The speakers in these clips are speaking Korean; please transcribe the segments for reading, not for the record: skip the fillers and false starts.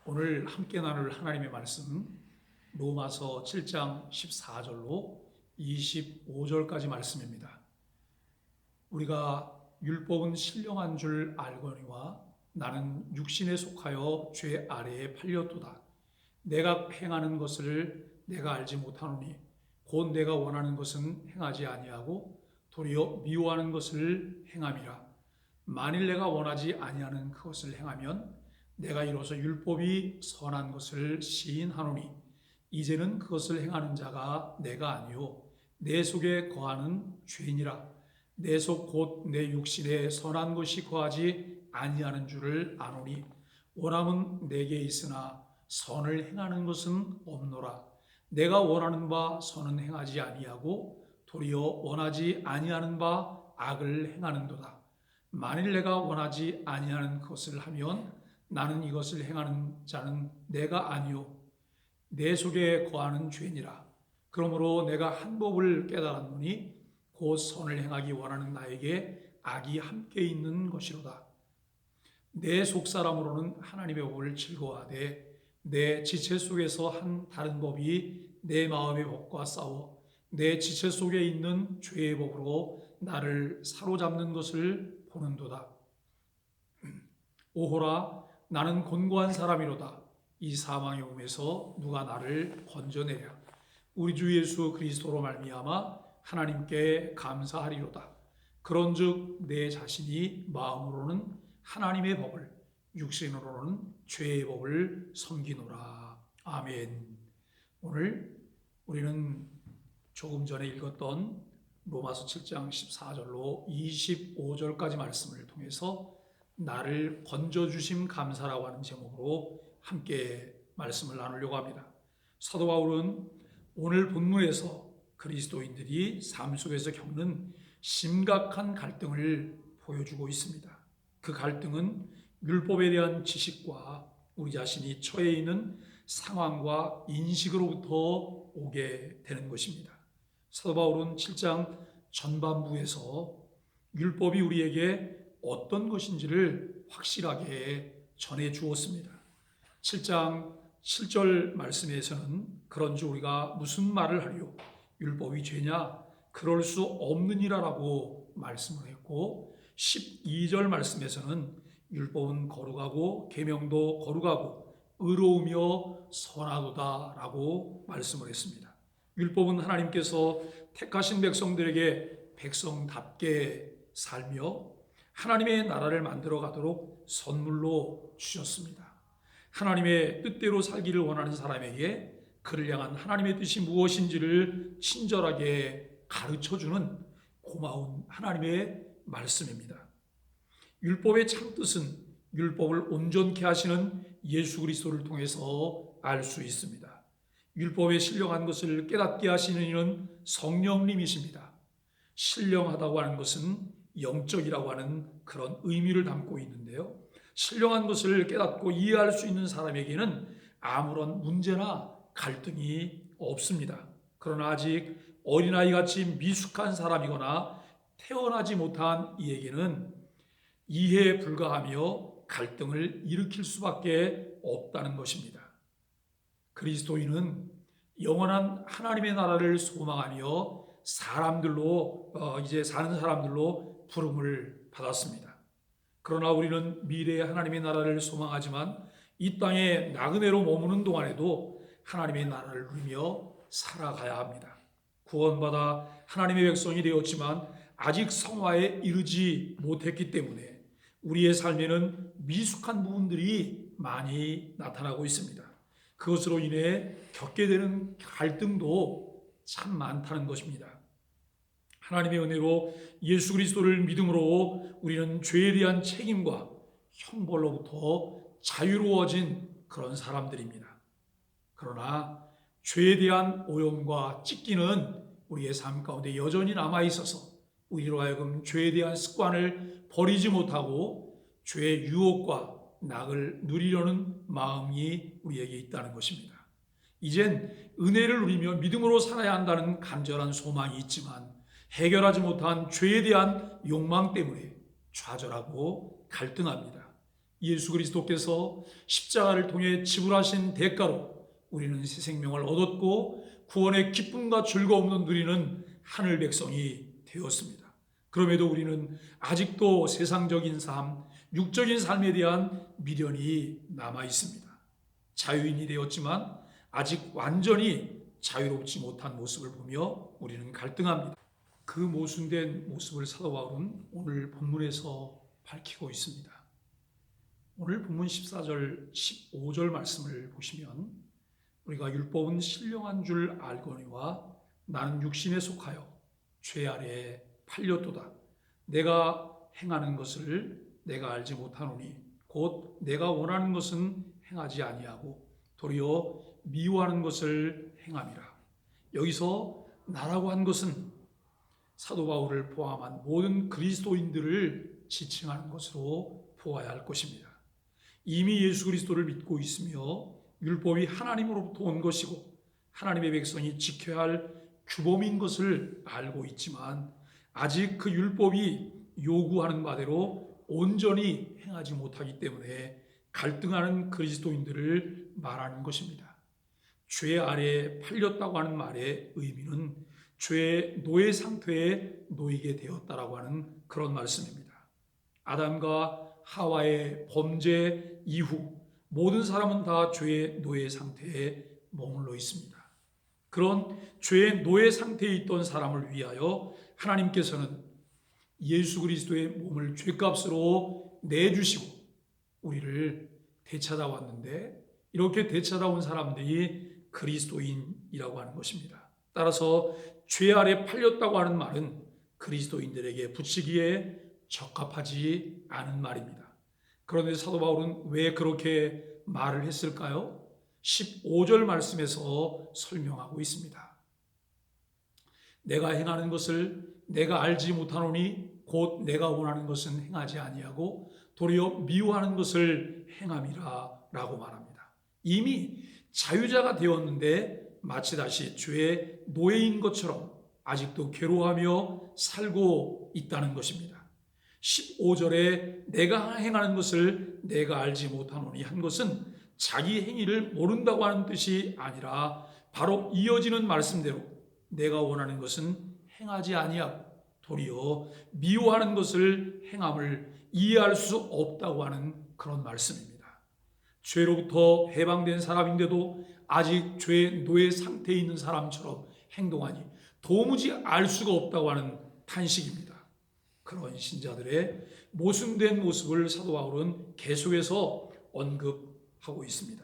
오늘 함께 나눌 하나님의 말씀 로마서 7장 14절로 25절까지 말씀입니다. 우리가 율법은 신령한 줄 알거니와 나는 육신에 속하여 죄 아래에 팔렸도다. 내가 행하는 것을 내가 알지 못하노니 곧 내가 원하는 것은 행하지 아니하고 도리어 미워하는 것을 행함이라. 만일 내가 원하지 아니하는 그것을 행하면 내가 이로써 율법이 선한 것을 시인하노니 이제는 그것을 행하는 자가 내가 아니요 내 속에 거하는 죄니라. 내 속 곧 내 육신에 선한 것이 거하지 아니하는 줄을 아노니 원함은 내게 있으나 선을 행하는 것은 없노라. 내가 원하는 바 선은 행하지 아니하고 도리어 원하지 아니하는 바 악을 행하는도다. 만일 내가 원하지 아니하는 것을 하면 나는 이것을 행하는 자는 내가 아니요 내 속에 거하는 죄니라. 그러므로 내가 한 법을 깨달았노니 곧 선을 행하기 원하는 나에게 악이 함께 있는 것이로다. 내 속사람으로는 하나님의 법을 즐거워하되 내 지체 속에서 한 다른 법이 내 마음의 법과 싸워 내 지체 속에 있는 죄의 법으로 나를 사로잡는 것을 보는도다. 오호라, 나는 곤고한 사람이로다. 이 사망의 몸에서 누가 나를 건져내랴. 우리 주 예수 그리스도로 말미암아 하나님께 감사하리로다. 그런즉 내 자신이 마음으로는 하나님의 법을, 육신으로는 죄의 법을 섬기노라. 아멘. 오늘 우리는 조금 전에 읽었던 로마서 7장 14절로 25절까지 말씀을 통해서 나를 건져주심 감사라고 하는 제목으로 함께 말씀을 나누려고 합니다. 사도 바울은 오늘 본문에서 그리스도인들이 삶 속에서 겪는 심각한 갈등을 보여주고 있습니다. 그 갈등은 율법에 대한 지식과 우리 자신이 처해 있는 상황과 인식으로부터 오게 되는 것입니다. 사도 바울은 7장 전반부에서 율법이 우리에게 어떤 것인지를 확실하게 전해 주었습니다. 7장 7절 말씀에서는 그런즉 우리가 무슨 말을 하리요? 율법이 죄냐? 그럴 수 없느니라라고 말씀을 했고 12절 말씀에서는 율법은 거룩하고 계명도 거룩하고 의로우며 선하도다라고 말씀을 했습니다. 율법은 하나님께서 택하신 백성들에게 백성답게 살며 하나님의 나라를 만들어 가도록 선물로 주셨습니다. 하나님의 뜻대로 살기를 원하는 사람에게 그를 향한 하나님의 뜻이 무엇인지를 친절하게 가르쳐주는 고마운 하나님의 말씀입니다. 율법의 참 뜻은 율법을 온전케 하시는 예수 그리스도를 통해서 알 수 있습니다. 율법에 신령한 것을 깨닫게 하시는 이는 성령님이십니다. 신령하다고 하는 것은 영적이라고 하는 그런 의미를 담고 있는데요. 신령한 것을 깨닫고 이해할 수 있는 사람에게는 아무런 문제나 갈등이 없습니다. 그러나 아직 어린아이같이 미숙한 사람이거나 태어나지 못한 이에게는 이해에 불과하며 갈등을 일으킬 수밖에 없다는 것입니다. 그리스도인은 영원한 하나님의 나라를 소망하며 이제 사는 사람들로 부름을 받았습니다. 그러나 우리는 미래의 하나님의 나라를 소망하지만 이 땅에 나그네로 머무는 동안에도 하나님의 나라를 누리며 살아가야 합니다. 구원받아 하나님의 백성이 되었지만 아직 성화에 이르지 못했기 때문에 우리의 삶에는 미숙한 부분들이 많이 나타나고 있습니다. 그것으로 인해 겪게 되는 갈등도 참 많다는 것입니다. 하나님의 은혜로 예수 그리스도를 믿음으로 우리는 죄에 대한 책임과 형벌로부터 자유로워진 그런 사람들입니다. 그러나 죄에 대한 오염과 찢기는 우리의 삶 가운데 여전히 남아있어서 우리로 하여금 죄에 대한 습관을 버리지 못하고 죄의 유혹과 낙을 누리려는 마음이 우리에게 있다는 것입니다. 이젠 은혜를 누리며 믿음으로 살아야 한다는 간절한 소망이 있지만 해결하지 못한 죄에 대한 욕망 때문에 좌절하고 갈등합니다. 예수 그리스도께서 십자가를 통해 지불하신 대가로 우리는 새 생명을 얻었고 구원의 기쁨과 즐거움을 누리는 하늘 백성이 되었습니다. 그럼에도 우리는 아직도 세상적인 삶, 육적인 삶에 대한 미련이 남아 있습니다. 자유인이 되었지만 아직 완전히 자유롭지 못한 모습을 보며 우리는 갈등합니다. 그 모순된 모습을 사도 바울은 오늘 본문에서 밝히고 있습니다. 오늘 본문 14절, 15절 말씀을 보시면 우리가 율법은 신령한 줄 알거니와 나는 육신에 속하여 죄 아래에 팔렸도다. 내가 행하는 것을 내가 알지 못하노니 곧 내가 원하는 것은 행하지 아니하고 도리어 미워하는 것을 행함이라. 여기서 나라고 한 것은 사도 바울을 포함한 모든 그리스도인들을 지칭하는 것으로 보아야 할 것입니다. 이미 예수 그리스도를 믿고 있으며 율법이 하나님으로부터 온 것이고 하나님의 백성이 지켜야 할 규범인 것을 알고 있지만 아직 그 율법이 요구하는 바대로 온전히 행하지 못하기 때문에 갈등하는 그리스도인들을 말하는 것입니다. 죄 아래에 팔렸다고 하는 말의 의미는 죄의 노예 상태에 놓이게 되었다라고 하는 그런 말씀입니다. 아담과 하와의 범죄 이후 모든 사람은 다 죄의 노예 상태에 머물러 있습니다. 그런 죄의 노예 상태에 있던 사람을 위하여 하나님께서는 예수 그리스도의 몸을 죄값으로 내주시고 우리를 되찾아왔는데 이렇게 되찾아온 사람들이 그리스도인이라고 하는 것입니다. 따라서 죄 아래 팔렸다고 하는 말은 그리스도인들에게 붙이기에 적합하지 않은 말입니다. 그런데 사도 바울은 왜 그렇게 말을 했을까요? 15절 말씀에서 설명하고 있습니다. 내가 행하는 것을 내가 알지 못하노니 곧 내가 원하는 것은 행하지 아니하고 도리어 미워하는 것을 행함이라 라고 말합니다. 이미 자유자가 되었는데 마치 다시 죄의 노예인 것처럼 아직도 괴로워하며 살고 있다는 것입니다. 15절에 내가 행하는 것을 내가 알지 못하노니 한 것은 자기 행위를 모른다고 하는 뜻이 아니라 바로 이어지는 말씀대로 내가 원하는 것은 행하지 아니하고 도리어 미워하는 것을 행함을 이해할 수 없다고 하는 그런 말씀입니다. 죄로부터 해방된 사람인데도 아직 죄의 노예 상태에 있는 사람처럼 행동하니 도무지 알 수가 없다고 하는 탄식입니다. 그런 신자들의 모순된 모습을 사도 바울은 계속해서 언급하고 있습니다.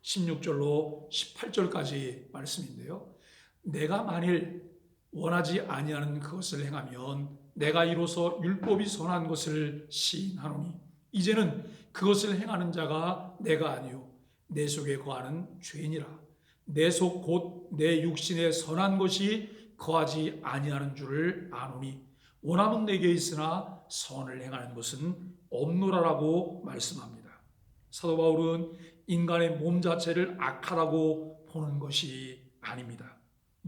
16절로 18절까지 말씀인데요. 내가 만일 원하지 아니하는 그것을 행하면 내가 이로써 율법이 선한 것을 시인하노니 이제는 그것을 행하는 자가 내가 아니요 내 속에 거하는 죄인이라. 내 속 곧 내 육신에 선한 것이 거하지 아니하는 줄을 아노니 원함은 내게 있으나 선을 행하는 것은 없노라라고 말씀합니다. 사도 바울은 인간의 몸 자체를 악하다고 보는 것이 아닙니다.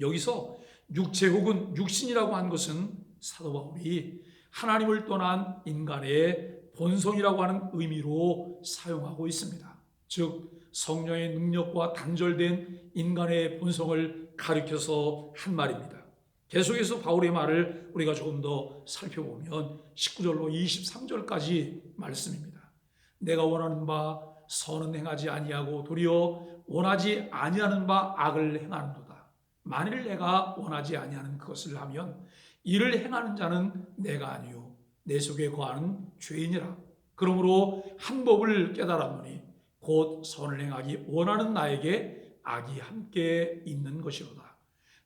여기서 육체 혹은 육신이라고 한 것은 사도 바울이 하나님을 떠난 인간의 본성이라고 하는 의미로 사용하고 있습니다. 즉 성령의 능력과 단절된 인간의 본성을 가리켜서 한 말입니다. 계속해서 바울의 말을 우리가 조금 더 살펴보면 19절로 23절까지 말씀입니다. 내가 원하는 바 선은 행하지 아니하고 도리어 원하지 아니하는 바 악을 행하는도다. 만일 내가 원하지 아니하는 그것을 하면 이를 행하는 자는 내가 아니요 내 속에 거하는 죄인이라. 그러므로 한 법을 깨달았노니 곧 선을 행하기 원하는 나에게 악이 함께 있는 것이로다.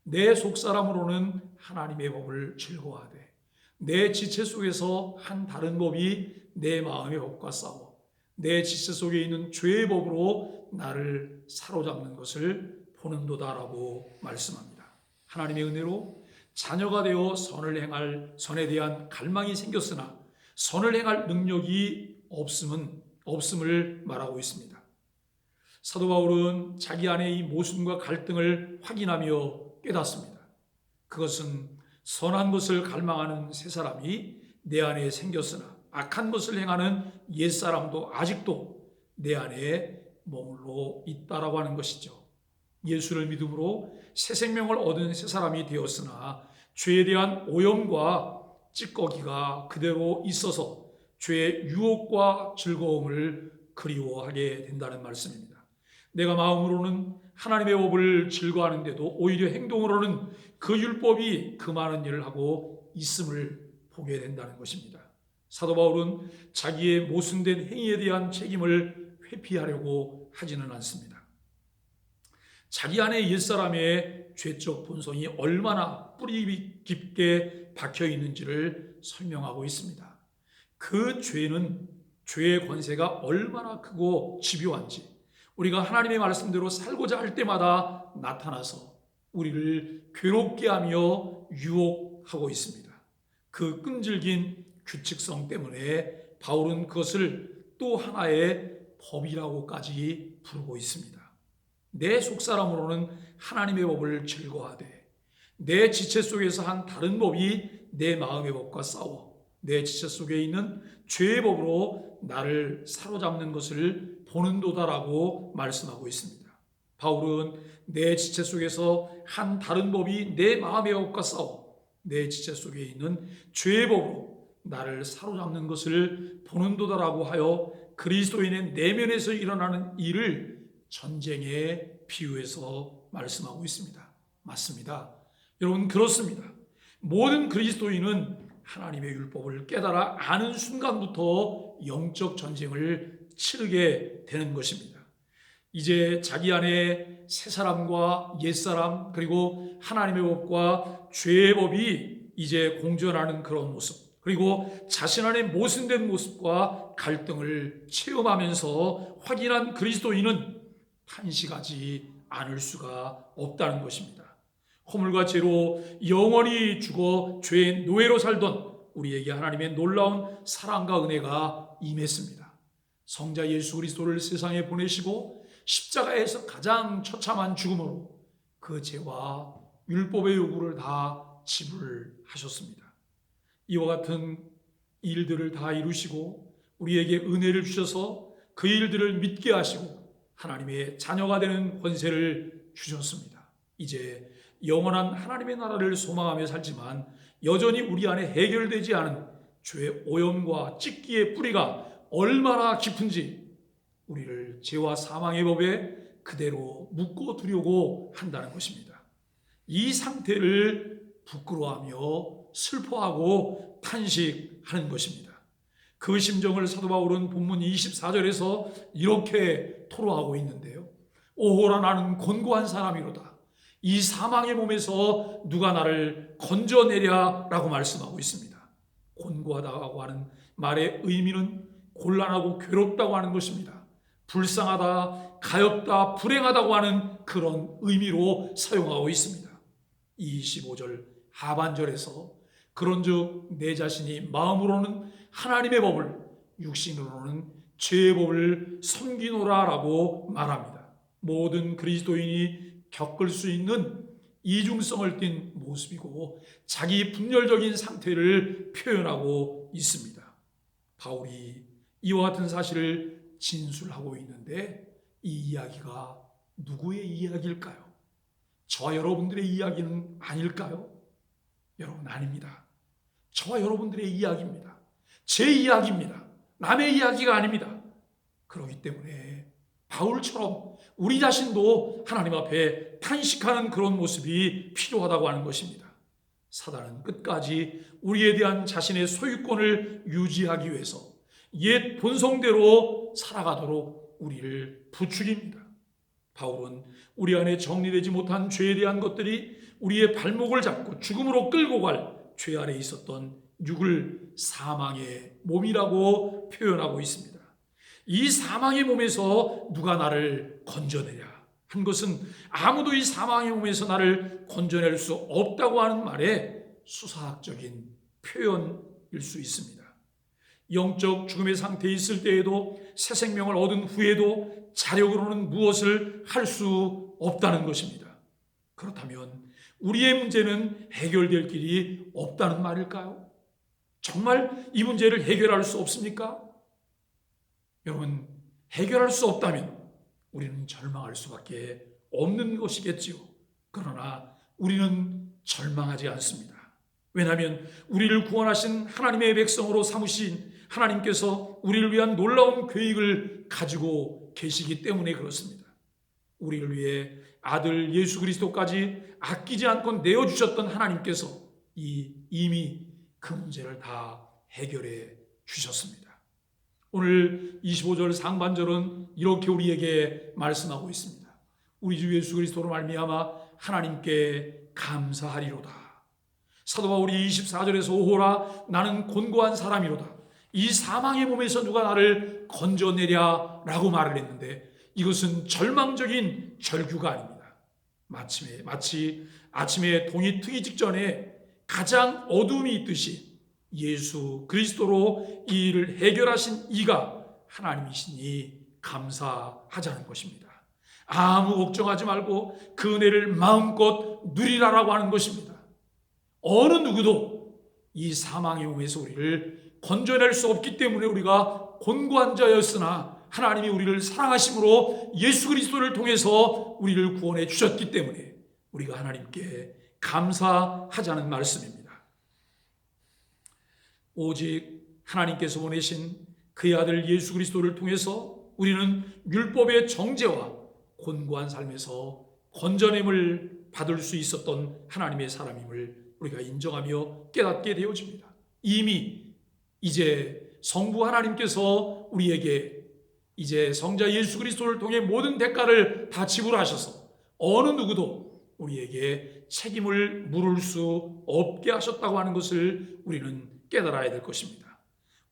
내 속사람으로는 하나님의 법을 즐거워하되 내 지체 속에서 한 다른 법이 내 마음의 법과 싸워 내 지체 속에 있는 죄의 법으로 나를 사로잡는 것을 보는도다라고 말씀합니다. 하나님의 은혜로 자녀가 되어 선을 행할 선에 대한 갈망이 생겼으나 선을 행할 능력이 없음을 말하고 있습니다. 사도 바울은 자기 안의 이 모순과 갈등을 확인하며 깨닫습니다. 그것은 선한 것을 갈망하는 새 사람이 내 안에 생겼으나 악한 것을 행하는 옛사람도 아직도 내 안에 머물러 있다라고 하는 것이죠. 예수를 믿음으로 새 생명을 얻은 새 사람이 되었으나 죄에 대한 오염과 찌꺼기가 그대로 있어서 죄의 유혹과 즐거움을 그리워하게 된다는 말씀입니다. 내가 마음으로는 하나님의 법을 즐거워하는데도 오히려 행동으로는 그 율법이 그 많은 일을 하고 있음을 보게 된다는 것입니다. 사도 바울은 자기의 모순된 행위에 대한 책임을 회피하려고 하지는 않습니다. 자기 안에 옛사람의 죄적 본성이 얼마나 뿌리 깊게 박혀 있는지를 설명하고 있습니다. 그 죄는 죄의 권세가 얼마나 크고 집요한지 우리가 하나님의 말씀대로 살고자 할 때마다 나타나서 우리를 괴롭게 하며 유혹하고 있습니다. 그 끈질긴 규칙성 때문에 바울은 그것을 또 하나의 법이라고까지 부르고 있습니다. 내 속사람으로는 하나님의 법을 즐거워하되 내 지체 속에서 한 다른 법이 내 마음의 법과 싸워 내 지체 속에 있는 죄의 법으로 나를 사로잡는 것을 보는도다라고 말씀하고 있습니다. 바울은 내 지체 속에서 한 다른 법이 내 마음의 법과 싸워 내 지체 속에 있는 죄의 법으로 나를 사로잡는 것을 보는도다라고 하여 그리스도인의 내면에서 일어나는 일을 전쟁에 비유해서 말씀하고 있습니다. 맞습니다. 여러분, 그렇습니다. 모든 그리스도인은 하나님의 율법을 깨달아 아는 순간부터 영적 전쟁을 치르게 되는 것입니다. 이제 자기 안에 새 사람과 옛 사람 그리고 하나님의 법과 죄의 법이 이제 공존하는 그런 모습, 그리고 자신 안에 모순된 모습과 갈등을 체험하면서 확인한 그리스도인은 탄식하지 않을 수가 없다는 것입니다. 허물과 죄로 영원히 죽어 죄의 노예로 살던 우리에게 하나님의 놀라운 사랑과 은혜가 임했습니다. 성자 예수 그리스도를 세상에 보내시고 십자가에서 가장 처참한 죽음으로 그 죄와 율법의 요구를 다 지불하셨습니다. 이와 같은 일들을 다 이루시고 우리에게 은혜를 주셔서 그 일들을 믿게 하시고 하나님의 자녀가 되는 권세를 주셨습니다. 이제 영원한 하나님의 나라를 소망하며 살지만 여전히 우리 안에 해결되지 않은 죄의 오염과 찢기의 뿌리가 얼마나 깊은지 우리를 죄와 사망의 법에 그대로 묶어 두려고 한다는 것입니다. 이 상태를 부끄러워하며 슬퍼하고 탄식하는 것입니다. 그 심정을 사도 바울은 본문 24절에서 이렇게 토로하고 있는데요. 오호라 나는 곤고한 사람이로다. 이 사망의 몸에서 누가 나를 건져내랴 라고 말씀하고 있습니다. 곤고하다고 하는 말의 의미는 곤란하고 괴롭다고 하는 것입니다. 불쌍하다, 가엾다, 불행하다고 하는 그런 의미로 사용하고 있습니다. 25절 하반절에서 그런즉 내 자신이 마음으로는 하나님의 법을 육신으로는 죄의 법을 섬기노라라고 말합니다. 모든 그리스도인이 겪을 수 있는 이중성을 띤 모습이고 자기 분열적인 상태를 표현하고 있습니다. 바울이 이와 같은 사실을 진술하고 있는데 이 이야기가 누구의 이야기일까요? 저와 여러분들의 이야기는 아닐까요? 여러분, 아닙니다. 저와 여러분들의 이야기입니다. 제 이야기입니다. 남의 이야기가 아닙니다. 그렇기 때문에 바울처럼 우리 자신도 하나님 앞에 탄식하는 그런 모습이 필요하다고 하는 것입니다. 사단은 끝까지 우리에 대한 자신의 소유권을 유지하기 위해서 옛 본성대로 살아가도록 우리를 부추깁니다. 바울은 우리 안에 정리되지 못한 죄에 대한 것들이 우리의 발목을 잡고 죽음으로 끌고 갈 죄 아래 있었던 육을 사망의 몸이라고 표현하고 있습니다. 이 사망의 몸에서 누가 나를 건져내랴 한 것은 아무도 이 사망의 몸에서 나를 건져낼 수 없다고 하는 말의 수사학적인 표현일 수 있습니다. 영적 죽음의 상태에 있을 때에도 새 생명을 얻은 후에도 자력으로는 무엇을 할 수 없다는 것입니다. 그렇다면 우리의 문제는 해결될 길이 없다는 말일까요? 정말 이 문제를 해결할 수 없습니까? 여러분, 해결할 수 없다면 우리는 절망할 수밖에 없는 것이겠지요. 그러나 우리는 절망하지 않습니다. 왜냐하면 우리를 구원하신 하나님의 백성으로 삼으신 하나님께서 우리를 위한 놀라운 계획을 가지고 계시기 때문에 그렇습니다. 우리를 위해 아들 예수 그리스도까지 아끼지 않고 내어주셨던 하나님께서 이미 그 문제를 다 해결해 주셨습니다. 오늘 25절 상반절은 이렇게 우리에게 말씀하고 있습니다. 우리 주 예수 그리스도로 말미암아 하나님께 감사하리로다. 사도 바울이 24절에서 오호라 나는 곤고한 사람이로다. 이 사망의 몸에서 누가 나를 건져내랴 라고 말을 했는데 이것은 절망적인 절규가 아닙니다. 마치 아침에 동이 트기 직전에 가장 어두움이 있듯이 예수 그리스도로 이 일을 해결하신 이가 하나님이시니 감사하자는 것입니다. 아무 걱정하지 말고 그 은혜를 마음껏 누리라라고 하는 것입니다. 어느 누구도 이 사망의 몸에서 우리를 건져낼 수 없기 때문에 우리가 곤고한 자였으나 하나님이 우리를 사랑하심으로 예수 그리스도를 통해서 우리를 구원해 주셨기 때문에 우리가 하나님께 감사하자는 말씀입니다. 오직 하나님께서 보내신 그의 아들 예수 그리스도를 통해서 우리는 율법의 정죄와 곤고한 삶에서 건져냄을 받을 수 있었던 하나님의 사람임을 우리가 인정하며 깨닫게 되어집니다. 이미 이제 성부 하나님께서 우리에게 이제 성자 예수 그리스도를 통해 모든 대가를 다 지불하셔서 어느 누구도 우리에게 책임을 물을 수 없게 하셨다고 하는 것을 우리는 깨달아야 될 것입니다.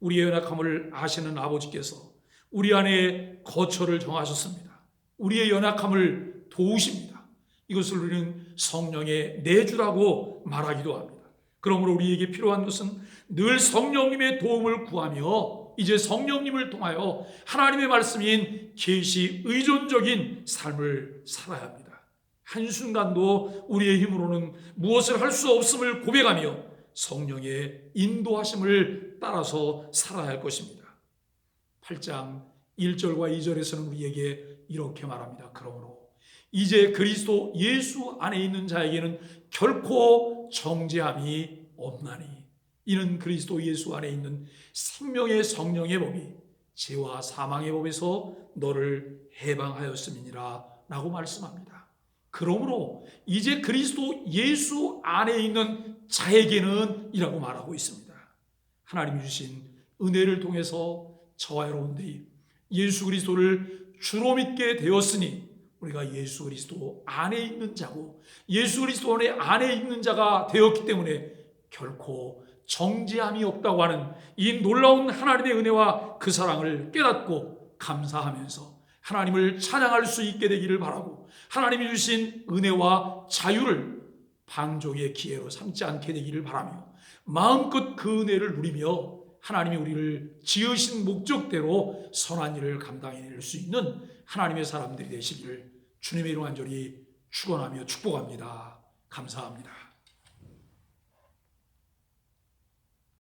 우리의 연약함을 아시는 아버지께서 우리 안에 거처를 정하셨습니다. 우리의 연약함을 도우십니다. 이것을 우리는 성령의 내주라고 말하기도 합니다. 그러므로 우리에게 필요한 것은 늘 성령님의 도움을 구하며 이제 성령님을 통하여 하나님의 말씀인 계시 의존적인 삶을 살아야 합니다. 한순간도 우리의 힘으로는 무엇을 할 수 없음을 고백하며 성령의 인도하심을 따라서 살아야 할 것입니다. 8장 1절과 2절에서는 우리에게 이렇게 말합니다. 그러므로 이제 그리스도 예수 안에 있는 자에게는 결코 정죄함이 없나니 이는 그리스도 예수 안에 있는 생명의 성령의 법이 죄와 사망의 법에서 너를 해방하였음이니라 라고 말씀합니다. 그러므로 이제 그리스도 예수 안에 있는 자에게는 이라고 말하고 있습니다. 하나님이 주신 은혜를 통해서 저와 여러분들이 예수 그리스도를 주로 믿게 되었으니 우리가 예수 그리스도 안에 있는 자고 예수 그리스도 안에 있는 자가 되었기 때문에 결코 정죄함이 없다고 하는 이 놀라운 하나님의 은혜와 그 사랑을 깨닫고 감사하면서 하나님을 찬양할 수 있게 되기를 바라고 하나님이 주신 은혜와 자유를 방종의 기회로 삼지 않게 되기를 바라며 마음껏 그 은혜를 누리며 하나님이 우리를 지으신 목적대로 선한 일을 감당해낼 수 있는 하나님의 사람들이 되시기를 주님의 이름 간절히 축원하며 축복합니다. 감사합니다.